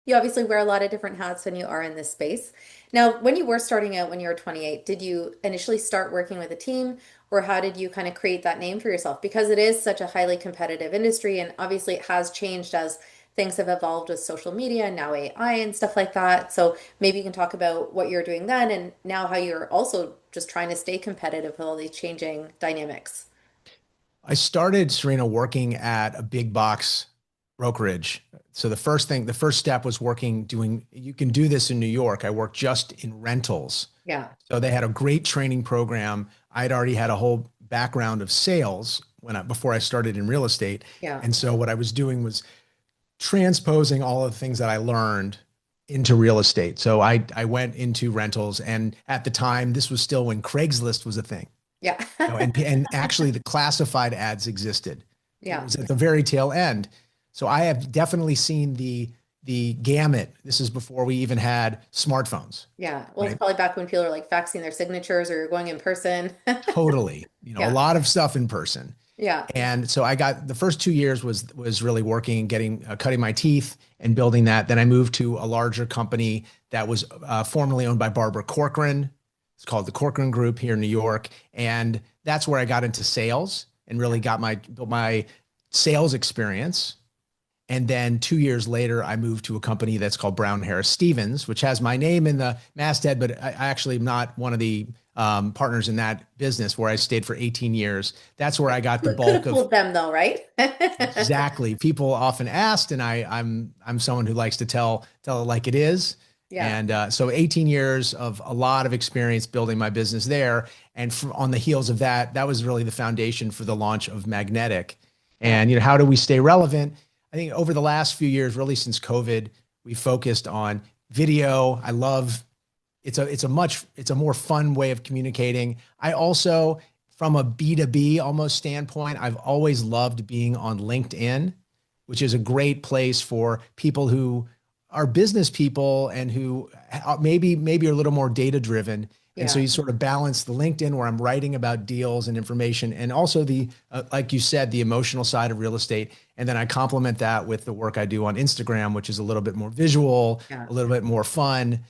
You obviously wear a lot of different hats when you are in this space. Now, when you were starting out when you were 28, did you initially start working with a team, or how did you kind of create that name for yourself? Because it is such a highly competitive industry, and obviously it has changed as things have evolved with social media and now AI and stuff like that. So maybe you can talk about what you're doing then and now how you're also just trying to stay competitive with all these changing dynamics. I started, Serena, working at a big box brokerage. So the first step was you can do this in New York. I worked just in rentals. Yeah. So they had a great training program. I'd already had a whole background of sales before I started in real estate. Yeah. And so what I was doing was transposing all of the things that I learned into real estate. So I went into rentals, and at the time, this was still when Craigslist was a thing. Yeah. And actually the classified ads existed. It Yeah. was at the very tail end. So I have definitely seen the gamut. This is before we even had smartphones, Yeah. Well, it's right? probably back when people are like faxing their signatures or you're going in person. Totally. A Yeah. lot of stuff in person. Yeah. And so I got the first 2 years was really working, getting cutting my teeth and building that. Then I moved to a larger company that was formerly owned by Barbara Corcoran. It's called the Corcoran Group here in New York, and that's where I got into sales and really got my sales experience. And then 2 years later, I moved to a company that's called Brown Harris Stevens, which has my name in the masthead, but I actually am not one of the partners in that business where I stayed for 18 years. That's where I got the Could bulk have of fooled them though, right? exactly. People often asked, and I'm someone who likes to tell it like it is. Yeah. And so 18 years of a lot of experience building my business there. And on the heels of that, that was really the foundation for the launch of Magnetic. Yeah. And how do we stay relevant? I think over the last few years, really since COVID, we focused on video. I love it's a more fun way of communicating. I also, from a B2B almost standpoint, I've always loved being on LinkedIn, which is a great place for people who are business people and who maybe are a little more data driven. And so Yeah. you sort of balance the LinkedIn where I'm writing about deals and information, and also the like you said, the emotional side of real estate. And then I complement that with the work I do on Instagram, which is a little bit more visual, Yeah. a little bit more fun.